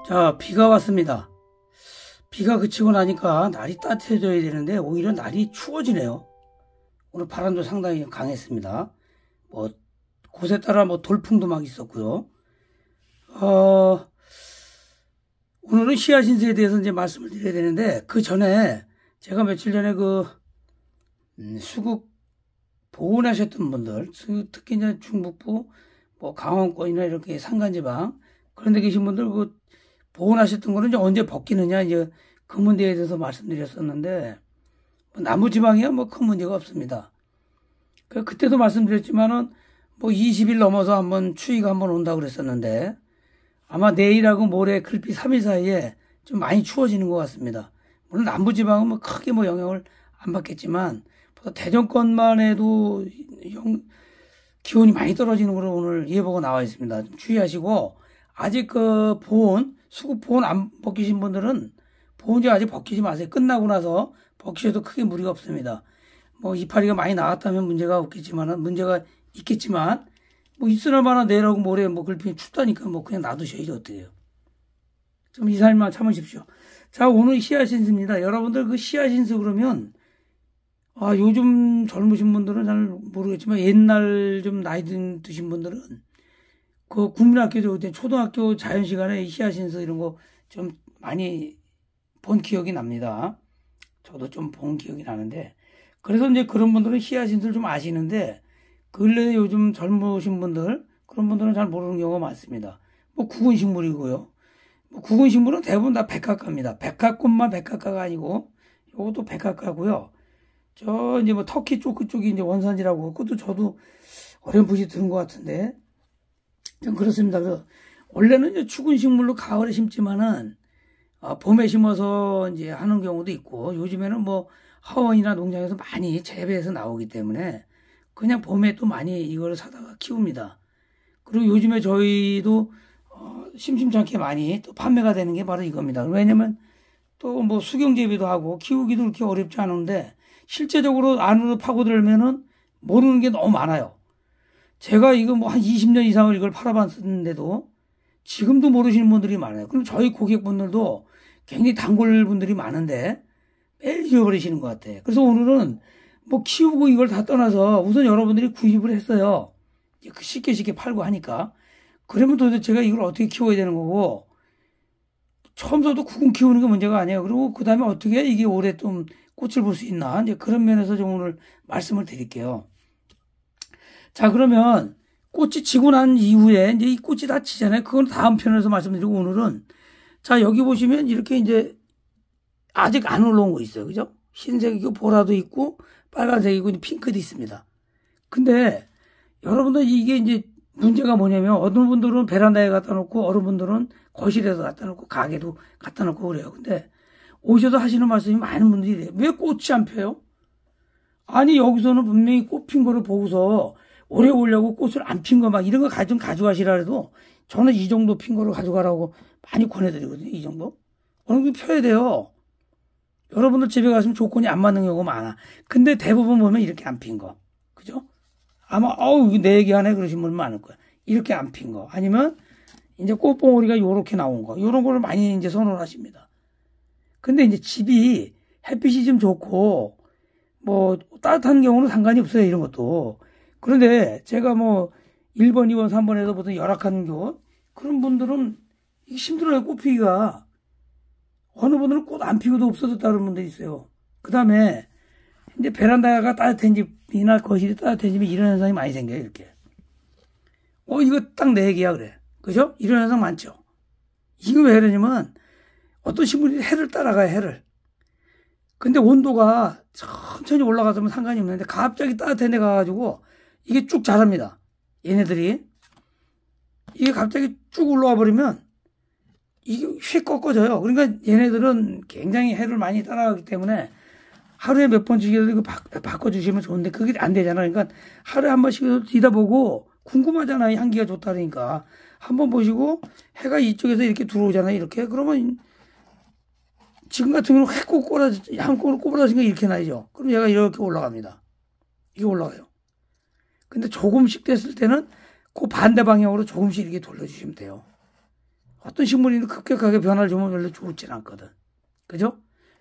자, 비가 왔습니다. 비가 그치고 나니까 날이 따뜻해져야 되는데 오히려 날이 추워지네요. 오늘 바람도 상당히 강했습니다. 곳에 따라 돌풍도 막 있었고요. 오늘은 시아신스에 대해서 이제 말씀을 드려야 되는데, 그 전에 제가 며칠 전에 수국 보온하셨던 분들, 특히 이제 중북부, 강원권이나 이렇게 산간지방, 그런 데 계신 분들, 보온하셨던 거는 이제 언제 벗기느냐, 이제 그 문제에 대해서 말씀드렸었는데, 남부지방이야 큰 문제가 없습니다. 그때도 말씀드렸지만은, 20일 넘어서 한번 추위가 한번 온다고 그랬었는데, 아마 내일하고 모레 글비 3일 사이에 좀 많이 추워지는 것 같습니다. 물론 남부지방은 크게 영향을 안 받겠지만, 대전권만 해도 기온이 많이 떨어지는 걸로 오늘 예보가 나와 있습니다. 좀 주의하시고, 아직 수국 보온 안 벗기신 분들은 보온제 아직 벗기지 마세요. 끝나고 나서 벗기셔도 크게 무리가 없습니다. 이파리가 많이 나왔다면 문제가 있겠지만, 있으나마나 내일하고 모레 글피 춥다니까 그냥 놔두셔야죠. 어때요? 좀 2, 3일만 참으십시오. 자, 오늘 시아신스입니다. 여러분들 시아신스 그러면, 요즘 젊으신 분들은 잘 모르겠지만 옛날 좀 나이 드신 분들은 국민학교, 초등학교 자연시간에 시아신스 이런 거 좀 많이 본 기억이 납니다. 저도 좀 본 기억이 나는데, 그래서 이제 그런 분들은 시아신스를 좀 아시는데, 근래에 요즘 젊으신 분들, 그런 분들은 잘 모르는 경우가 많습니다. 구근식물이고요. 구근식물은 대부분 다 백합과입니다. 백합꽃만 백합과가 아니고, 요것도 백합과고요. 터키 그쪽이 이제 원산지라고, 그것도 저도 어렴풋이 들은 것 같은데, 좀 그렇습니다. 그래서 원래는 이제 추근 식물로 가을에 심지만은, 봄에 심어서 이제 하는 경우도 있고, 요즘에는 하원이나 농장에서 많이 재배해서 나오기 때문에, 그냥 봄에 또 많이 이걸 사다가 키웁니다. 그리고 요즘에 저희도, 심심찮게 많이 또 판매가 되는 게 바로 이겁니다. 왜냐면 또 수경재배도 하고 키우기도 그렇게 어렵지 않은데, 실제적으로 안으로 파고들면은 모르는 게 너무 많아요. 제가 이거 한 20년 이상을 이걸 팔아봤는데도 지금도 모르시는 분들이 많아요. 그럼 저희 고객분들도 굉장히 단골 분들이 많은데 매일 잃어버리시는 것 같아요. 그래서 오늘은 키우고 이걸 다 떠나서 우선 여러분들이 구입을 했어요. 쉽게 팔고 하니까. 그러면 도대체 제가 이걸 어떻게 키워야 되는 거고, 처음부터 구근 키우는 게 문제가 아니에요. 그리고 그 다음에 어떻게 이게 올해 좀 꽃을 볼 수 있나, 이제 그런 면에서 좀 오늘 말씀을 드릴게요. 자, 그러면 꽃이 지고 난 이후에 이제 이 꽃이 다 지잖아요. 그건 다음 편에서 말씀드리고, 오늘은 자, 여기 보시면 이렇게 이제 아직 안 올라온 거 있어요. 그죠? 흰색이고 보라도 있고 빨간색이고 핑크도 있습니다. 근데 여러분들 이게 이제 문제가 뭐냐면, 어떤 분들은 베란다에 갖다 놓고, 어느 분들은 거실에서 갖다 놓고, 가게도 갖다 놓고 그래요. 근데 오셔서 하시는 말씀이 많은 분들이 이래요. 왜 꽃이 안 펴요? 아니, 여기서는 분명히 꽃 핀 거를 보고서 오래 오려고 꽃을 안 핀 거 이런 거 좀 가져가시라 해도, 저는 이 정도 핀 거를 가져가라고 많이 권해드리거든요. 이 정도. 어느 정도 펴야 돼요. 여러분들 집에 가시면 조건이 안 맞는 경우가 많아. 근데 대부분 보면 이렇게 안 핀 거. 그죠? 아마, 내 얘기 하네 그러신 분 많을 거야. 이렇게 안 핀 거. 아니면, 이제 꽃봉오리가 요렇게 나온 거. 요런 거를 많이 이제 선호를 하십니다. 근데 이제 집이 햇빛이 좀 좋고, 따뜻한 경우는 상관이 없어요. 이런 것도. 그런데 제가 1번, 2번, 3번에서 보통 열악한 곳, 그런 분들은 힘들어요. 꽃 피기가. 어느 분들은 꽃 안 피고도 없어졌다는 분들이 있어요. 그 다음에, 이제 베란다가 따뜻한 집이나 거실이 따뜻한 집이 이런 현상이 많이 생겨요. 이렇게. 이거 딱 내 얘기야. 그래. 그죠? 이런 현상 많죠. 이거 왜 그러냐면, 어떤 식물이 해를 따라가요. 해를. 근데 온도가 천천히 올라가서면 상관이 없는데, 갑자기 따뜻한 데 가가지고 이게 쭉 자랍니다. 얘네들이. 이게 갑자기 쭉 올라와 버리면 이게 휙 꺾어져요. 그러니까 얘네들은 굉장히 해를 많이 따라가기 때문에 하루에 몇 번씩이라도 이거 바꿔주시면 좋은데, 그게 안 되잖아요. 그러니까 하루에 한 번씩이라도 뒤다보고, 궁금하잖아요. 향기가 좋다니까. 한번 보시고, 해가 이쪽에서 이렇게 들어오잖아요. 이렇게. 그러면, 지금 같은 경우는 한 꼬를 꼬부라진 게 이렇게 나죠. 그럼 얘가 이렇게 올라갑니다. 이게 올라가요. 근데 조금씩 됐을 때는 그 반대 방향으로 조금씩 이렇게 돌려주시면 돼요. 어떤 식물이 급격하게 변화를 주면 별로 좋진 않거든. 그죠?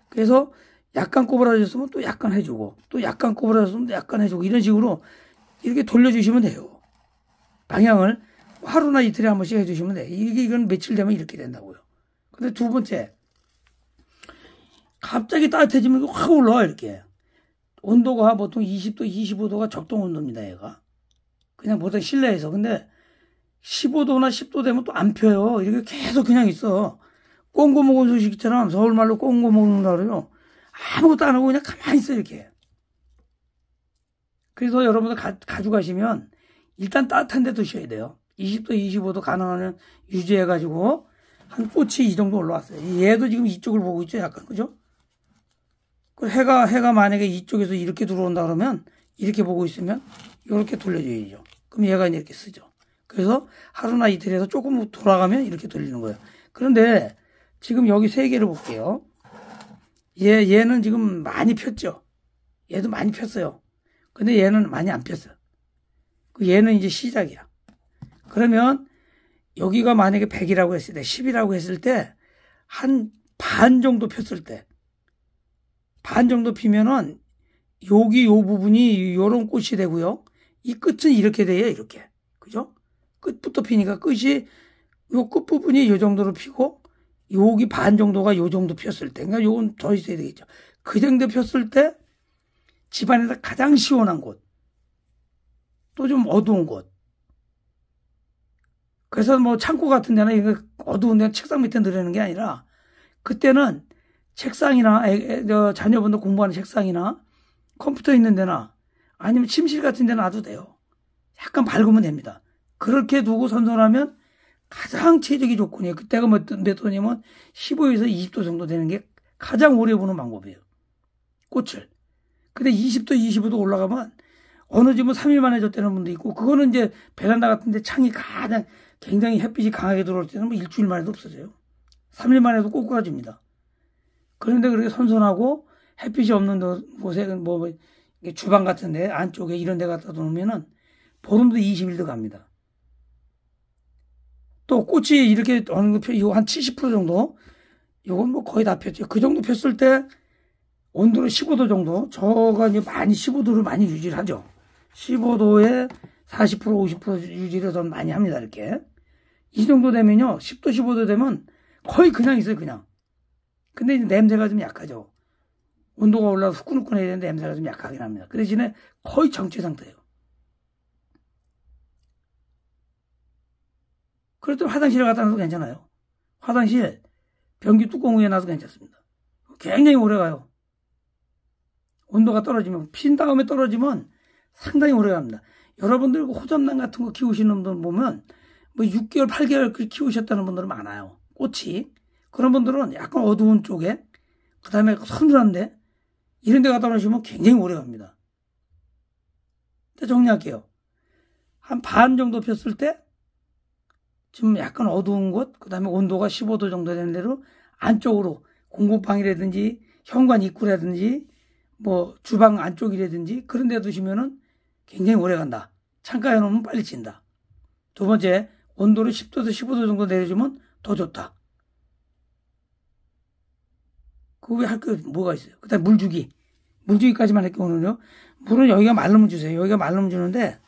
그래서 약간 꼬부라졌으면 또 약간 해주고, 또 약간 꼬부라졌으면 또 약간 해주고, 이런 식으로 이렇게 돌려주시면 돼요. 방향을 하루나 이틀에 한 번씩 해주시면 돼. 이건 며칠 되면 이렇게 된다고요. 근데 두 번째, 갑자기 따뜻해지면 확 올라와, 이렇게. 온도가 보통 20도, 25도가 적정 온도입니다, 얘가. 그냥 보통 실내에서. 근데 15도나 10도 되면 또 안 펴요. 이렇게 계속 그냥 있어. 꽁고 먹은 소식처럼 서울말로 꽁고 먹는다 그래요. 아무것도 안 하고 그냥 가만히 있어, 이렇게. 그래서 여러분들 가져가시면 일단 따뜻한 데 두셔야 돼요. 20도, 25도 가능하면 유지해가지고 한 꽃이 이 정도 올라왔어요. 얘도 지금 이쪽을 보고 있죠, 약간. 그죠? 그 해가 만약에 이쪽에서 이렇게 들어온다 그러면 이렇게 보고 있으면 이렇게 돌려줘야죠. 그럼 얘가 이렇게 쓰죠. 그래서 하루나 이틀에서 조금 돌아가면 이렇게 돌리는 거예요. 그런데 지금 여기 세 개를 볼게요. 얘는 지금 많이 폈죠. 얘도 많이 폈어요. 근데 얘는 많이 안 폈어요. 얘는 이제 시작이야. 그러면 여기가 만약에 100이라고 했을 때, 10이라고 했을 때, 한 반 정도 폈을 때, 반 정도 피면은 여기 요 부분이 요런 꽃이 되고요. 이 끝은 이렇게 돼요, 이렇게. 그죠? 끝부터 피니까 끝이, 요 끝부분이 요 정도로 피고, 여기 반 정도가 요 정도 폈을 때, 그러니까 요건 더 있어야 되겠죠. 그 정도 폈을 때, 집안에서 가장 시원한 곳, 또 좀 어두운 곳. 그래서 뭐 창고 같은 데는 이거 어두운 데 책상 밑에 넣으려는 게 아니라, 그때는 책상이나 자녀분들 공부하는 책상이나 컴퓨터 있는 데나 아니면 침실 같은 데 놔도 돼요. 약간 밝으면 됩니다. 그렇게 두고 선선하면 가장 체적이 좋군요. 그때가 몇 도냐면 15에서 20도 정도 되는 게 가장 오래 보는 방법이에요. 꽃을. 근데 20도, 25도 올라가면 어느 집은 3일 만에 졌다는 분도 있고, 그거는 이제 베란다 같은 데 창이 가장 굉장히 햇빛이 강하게 들어올 때는 뭐 일주일 만에도 없어져요. 3일 만에도 꼬꾸라집니다. 그런데 그렇게 선선하고 햇빛이 없는 곳에 뭐 주방 같은데 안쪽에 이런 데 갖다 놓으면은 보름도 20일도 갑니다. 또 꽃이 이렇게 어느 이거 한 70% 정도, 이건 뭐 거의 다 폈죠. 그 정도 폈을 때 온도는 15도 정도, 저가 이제 많이 15도를 많이 유지를 하죠. 15도에 40% 50% 유지를 더 많이 합니다, 이렇게. 이 정도 되면요, 10도 15도 되면 거의 그냥 있어요, 그냥. 근데 이제 냄새가 좀 약하죠. 온도가 올라서 후끈후끈해야 되는데 냄새가 좀 약하긴 합니다. 그 대신에 거의 정체 상태예요. 그렇다면 화장실에 갖다 놔도 괜찮아요. 화장실 변기 뚜껑 위에 놔도 괜찮습니다. 굉장히 오래 가요. 온도가 떨어지면, 핀 다음에 떨어지면 상당히 오래 갑니다. 여러분들 호접란 같은 거 키우시는 분들 보면 뭐 6개월, 8개월 키우셨다는 분들은 많아요. 꽃이. 그런 분들은 약간 어두운 쪽에, 그 다음에 선선한데, 이런 데 갖다 놓으시면 굉장히 오래 갑니다. 정리할게요. 한 반 정도 폈을 때, 좀 약간 어두운 곳, 그 다음에 온도가 15도 정도 되는 대로 안쪽으로 공부방이라든지 현관 입구라든지 뭐 주방 안쪽이라든지 그런 데 두시면은 굉장히 오래 간다. 창가에 놓으면 빨리 진다. 두 번째, 온도를 10도에서 15도 정도 내려주면 더 좋다. 그 외에 할 거 뭐가 있어요? 그 다음에 물주기. 물주기까지만 할 경우는요, 물은 여기가 마르면 주세요. 여기가 마르면 주는데,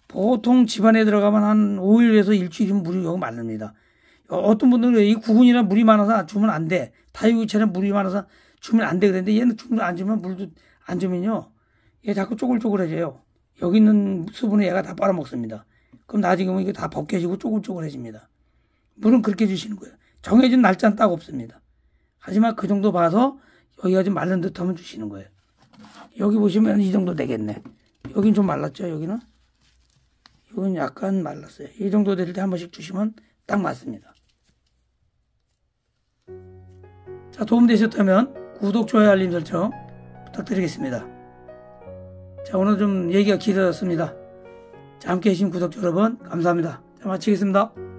보통 집안에 들어가면 한 5일에서 일주일이면 물이 여기 마릅니다. 어떤 분들은 이 구근이나 물이 많아서 주면 안 돼. 다육이처럼 물이 많아서 주면 안 돼. 그런데 얘는 주면 안 주면, 물도 안 주면요, 얘 자꾸 쪼글쪼글해져요. 여기 있는 수분을 얘가 다 빨아먹습니다. 그럼 나중에 이게 다 벗겨지고 쪼글쪼글해집니다. 물은 그렇게 주시는 거예요. 정해진 날짜는 딱 없습니다. 하지만 그 정도 봐서 여기가 좀 마른 듯 하면 주시는 거예요. 여기 보시면 이 정도 되겠네. 여긴 좀 말랐죠, 여기는? 이건 약간 말랐어요. 이 정도 될 때 한 번씩 주시면 딱 맞습니다. 자, 도움되셨다면 구독, 좋아요, 알림 설정 부탁드리겠습니다. 자, 오늘 좀 얘기가 길어졌습니다. 자, 함께 해주신 구독자 여러분 감사합니다. 자, 마치겠습니다.